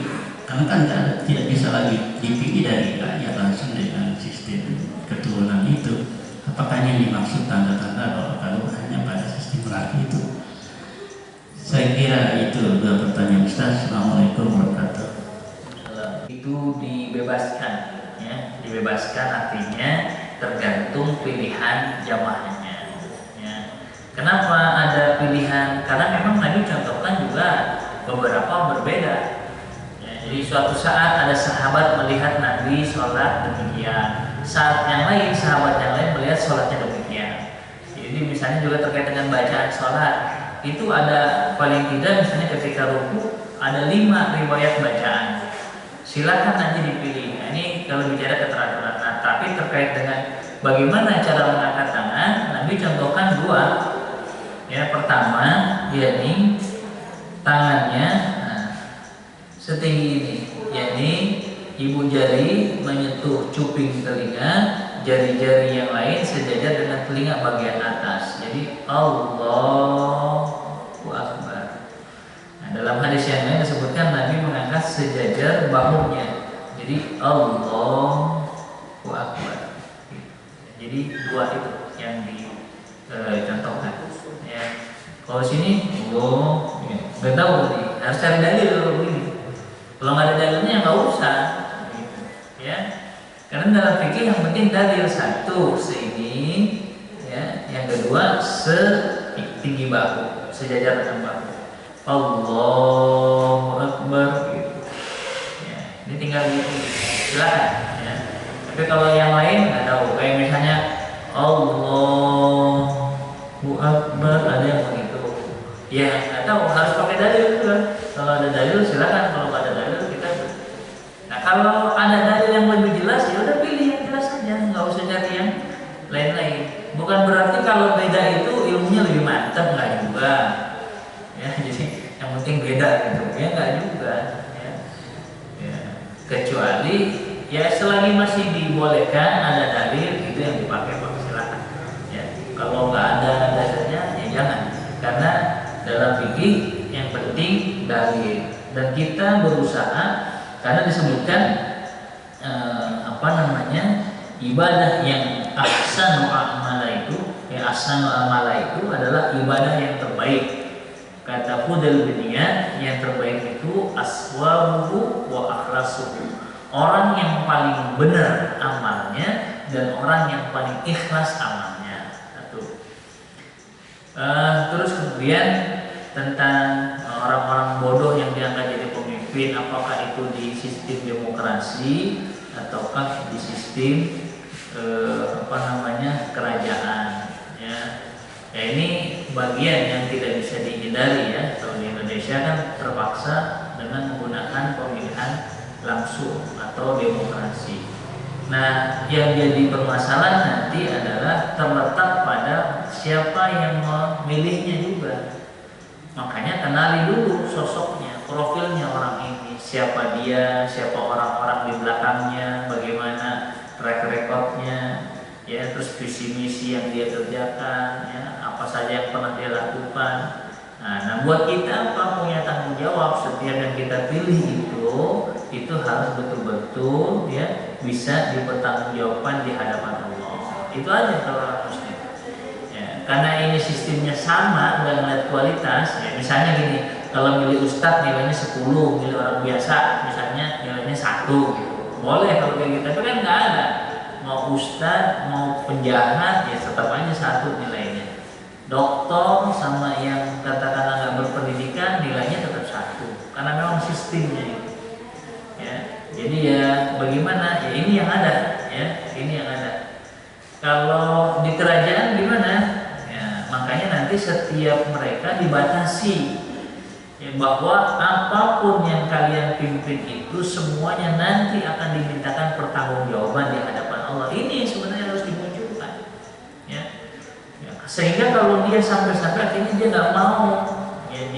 karena kan tidak bisa lagi dipilih dari rakyat langsung dengan sistem keturunan itu. Apakah yang dimaksud tanda-tanda kalau hanya pada sistem monarki itu? Saya kira itu dua pertanyaan Ustaz. Assalamualaikum warahmatullahi wabarakatuh.
Itu dibebaskan, ya, dibebaskan artinya tergantung pilihan jamaahnya. Ya. Kenapa ada pilihan? Karena memang Nabi contohkan juga beberapa berbeda. Ya, jadi suatu saat ada sahabat melihat Nabi sholat demikian, saat yang lain sahabat yang lain melihat sholatnya demikian. Jadi misalnya juga terkait dengan bacaan sholat. Itu ada paling tidak misalnya ketika ruku ada 5 riwayat bacaan. Silakan nanti dipilih. Nah, ini kalau bicara keteraturan. Nah, tapi terkait dengan bagaimana cara mengangkat tangan, Nabi contohkan 2. Ya, pertama, yakni tangannya setinggi ini, yakni ibu jari menyentuh cuping telinga, jari-jari yang lain sejajar dengan telinga bagian atas. Jadi Allahu Akbar. Nah, dalam hadis yang lain disebutkan Nabi mengangkat sejajar bahunya. Jadi Allahu Akbar. Jadi 2 itu yang dicontohkan. Ya. Kalau sini, nggak tahu nih, harus cari dalil kalau begini. Kalau nggak ada dalilnya nggak usah. Ya. Karena dalam fikih yang penting dalil. 1 seini, ya. Yang kedua setinggi bahu, sejajar dengan bahu. Allahu Akbar. Gitu. Ya. Ini tinggal silakan. Ya. Tapi kalau yang lain nggak tahu. Kayak misalnya Allahu Akbar, ada yang begitu. Ya nggak tahu, harus pakai dalil juga. Kalau ada dalil silakan. Kalau nggak ada dalil kita. Nah kalau ada dalil yang lebih jelas ya udah pilih yang jelas saja, nggak usah cari yang lain-lain. Bukan berarti kalau beda itu ilmunya lebih mantap, nggak juga. Ya jadi yang penting beda gitu. Ya nggak juga. Ya. Ya. Kecuali ya selagi masih dibolehkan ada dalil itu yang dipakai, Pak, silakan. Ya. Kalau nggak ada dalilnya ya jangan. Karena dalam fikih yang penting dalil, dan kita berusaha karena disebutkan ibadah yang ahsanu amala itu, adalah ibadah yang terbaik. Kata Fudel bin Iyad, yang terbaik itu aswabuhu wa akhlasuhu, orang yang paling benar amalnya dan orang yang paling ikhlas amalnya. Terus kemudian tentang orang-orang bodoh yang diangkat jadi pemimpin, apakah itu di sistem demokrasi ataukah di sistem kerajaan, ya. Ya ini bagian yang tidak bisa dihindari, ya. Kalau di Indonesia kan terpaksa dengan menggunakan pemilihan langsung atau demokrasi. Nah, yang jadi permasalahan nanti adalah terletak pada siapa yang memilihnya juga. Makanya kenali dulu sosoknya, profilnya orang ini, siapa dia, siapa orang-orang di belakangnya, bagaimana track recordnya, ya, terus visi misi yang dia kerjakan, ya, apa saja yang pernah dia lakukan. Nah, buat kita apa, punya tanggung jawab setiap yang kita pilih itu harus betul-betul, ya, bisa dipertanggungjawabkan di hadapan Allah. Itu aja kalau orang muslim. Ya, karena ini sistemnya sama, nggak ngeliat kualitas. Ya, misalnya gini, kalau milih ustadz nilainya 10, milih orang biasa misalnya nilainya 1, gitu. Boleh kalau kayak gitu, tapi kan nggak ada. Mau ustadz, mau penjahat, ya tetap aja 1 nilainya. Dokter sama yang katakanlah nggak berpendidikan nilainya tetap 1, karena memang sistemnya itu. Ya, jadi ya bagaimana? Ya ini yang ada, ya ini yang ada. Kalau di kerajaan gimana? Ya, makanya nanti setiap mereka dibatasi Ya, bahwa apapun yang kalian pimpin itu semuanya nanti akan dimintakan pertanggungjawaban di hadapan Allah. Ini sebenarnya harus dimunculkan, ya. Ya, sehingga kalau dia sampai-sampai akhirnya dia nggak mau ya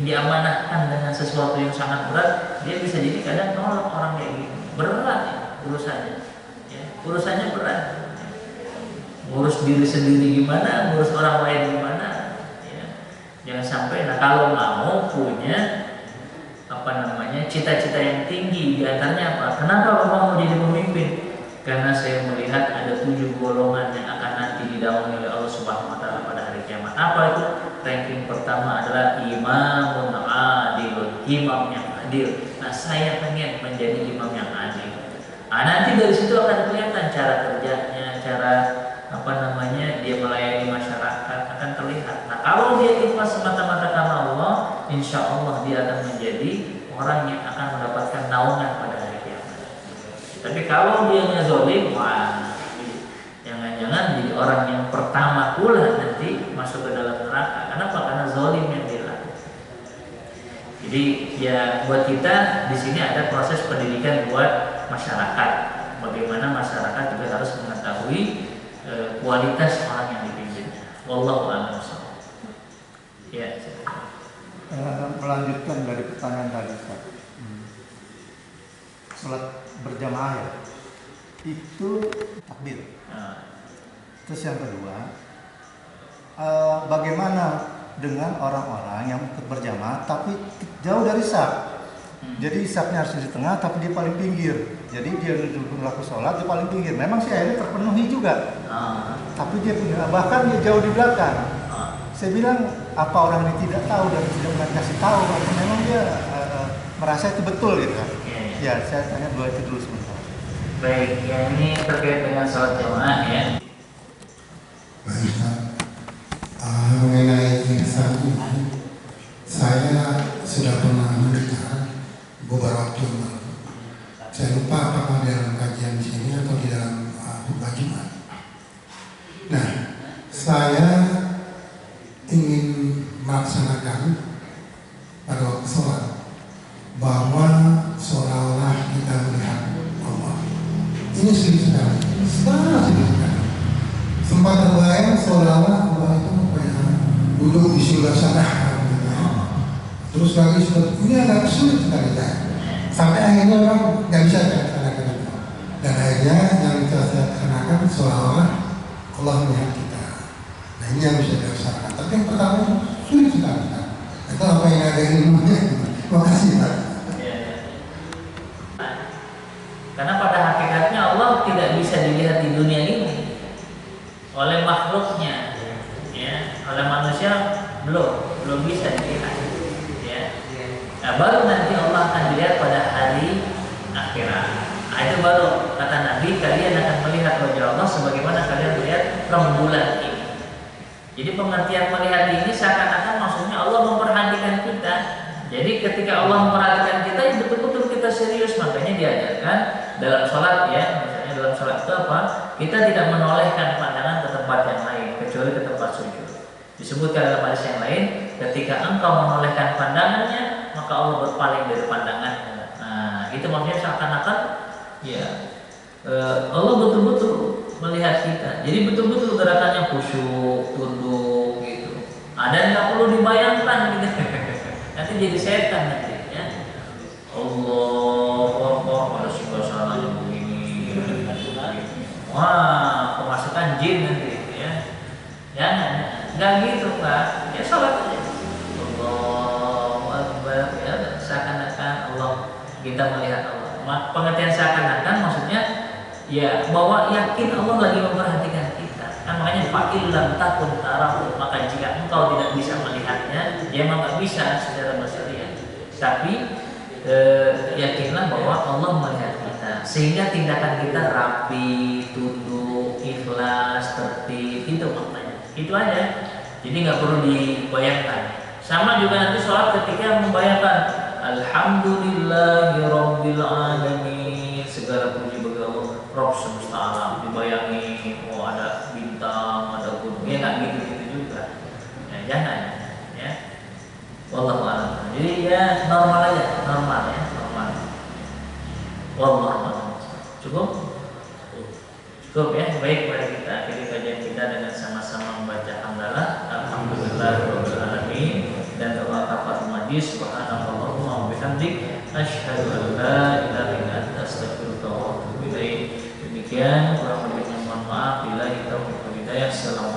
diamanahkan dengan sesuatu yang sangat berat, dia bisa jadi kadang nolak orang kayak gitu. Berat ya urusannya, ya, urusannya berat. Ya. Ngurus diri sendiri gimana, ngurus orang lain gimana. Jangan sampai, nah kalau mau punya cita-cita yang tinggi, diantaranya apa? Kenapa Bapak mau jadi pemimpin? Karena saya melihat ada 7 golongan yang akan nanti didaungi oleh Allah Subhanahu Wa Taala pada hari kiamat. Apa itu? Ranking pertama adalah imamun adil, imam yang adil. Nah saya pengen menjadi imam yang adil. Nah nanti dari situ akan kelihatan cara kerjanya, cara dia melayani masyarakat akan terlihat. Nah kalau dia ikhlas semata-mata karena Allah, insya Allah dia akan menjadi orang yang akan mendapatkan naungan pada hari kiamat. Tapi kalau dia zalim, wah, jangan-jangan jadi orang yang pertama pula nanti masuk ke dalam neraka. Kenapa? Karena zalim yang dilakukan. Jadi ya buat kita di sini ada proses pendidikan buat masyarakat. Bagaimana masyarakat juga harus mengetahui kualitas orang yang dipimpinnya. Wallahu a'lam. Ya.
Melanjutkan dari pertanyaan tadi, Pak. Salat berjamaah ya, itu takbir. Terus yang kedua, bagaimana dengan orang-orang yang ikut berjamaah tapi jauh dari saf? Jadi safnya harus di tengah tapi dia paling pinggir. Jadi dia berlaku sholat di paling pinggir. Memang sih akhirnya terpenuhi juga. Tapi dia punya, bahkan dia jauh di belakang. Saya bilang apa orang ini tidak tahu dan tidak pernah kasih tahu atau memang dia merasa itu betul gitu kan? Ya, saya tanya dua itu dulu sebentar.
Baik, ya ini terkait dengan sholat jamaah ya.
Baik, mengenai ihsan ini, saya sudah pernah mendengar beberapa waktu lalu. Saya lupa apakah dalam kajian di sini atau di dalam khutbah Jumat. Nah, saya ingin melaksanakan pada waktu sholat bahwa seolah-olah kita melihat Allah. Ini sulit sekali, sangat sulit sekali. Sempat terbayang seolah-olah Allah itu duduk di sebelah sana. Terus lagi seperti ini agak sulit sekali kan. Sampai akhirnya orang nggak bisa laksanakan itu. Dan akhirnya yang kita laksanakan seolah-olah Allah melihat kita. Nah ini yang bisa dilaksanakan. Tapi yang pertama sulit sekali kan. Itu apa yang ada ilmunya. Terima kasih Pak.
Karena pada hakikatnya Allah tidak bisa dilihat di dunia ini oleh makhluknya, ya, oleh manusia belum bisa dilihat. Nah, baru nanti Allah akan dilihat pada hari akhirat. Nah, itu baru kata Nabi, kalian akan melihat wajah Allah sebagaimana kalian melihat rembulan ini. Jadi pengertian melihat ini seakan-akan maksudnya Allah memperhatikan kita. Jadi ketika Allah memperhatikan kita, ya betul-betul kita serius. Makanya diajarkan dalam sholat ya, misalnya dalam sholat itu apa? Kita tidak menolehkan pandangan ke tempat yang lain kecuali ke tempat sujud. Disebutkan dalam hadis yang lain, ketika engkau menolehkan pandangannya, maka Allah berpaling dari pandangannya. Nah, itu maksudnya seakan-akan ya Allah betul-betul melihat kita. Jadi betul-betul gerakannya khusyuk, tunduk gitu. Dan nggak perlu dibayangkan gitu. Nanti jadi setan nanti ya. Allah pada suasana yang begini. Wah, pemasukan jin nanti ya. Jangan, nggak gitu Pak. Ya sholat aja. Ya, seakan-akan Allah, kita melihat Allah. Pengertian seakan-akan maksudnya ya bahwa yakin Allah lagi memperhatikan kita. Kan makanya fa'il lam takun tarahu, maka jika engkau tidak bisa melihatnya, ya memang nggak bisa secara basariah. Tapi yakinlah bahwa Allah melihat kita, sehingga tindakan kita rapi, tunduk, ikhlas, tertib, itu maknanya. Itu aja. Jadi nggak perlu dibayangkan. Sama juga nanti sholat ketika membayangkan Alhamdulillahirabbil alamin, segala puji bagi Allah Rabb semesta alam. Dibayangi ada bintang, ada gunung, ya nggak gitu juga. Ya, jangan ya. Wallahu a'lam. Jadi ya normal aja, normal ya, normal. Wallahu cukup? Cukup ya. Baik, mari kita akhiri kajian kita dengan sama-sama membaca hamdalah. Alhamdulillahirabbil alamin dan doa kafaratul majlis. Subhanallahumma wa bihamdik asyhadu an la ilaha illa anta astaghfiruka wa atubu ilaik. Demikian, kurang lebihnya mohon maaf. Billahi taufiq wal hidayah. Assalamualaikum.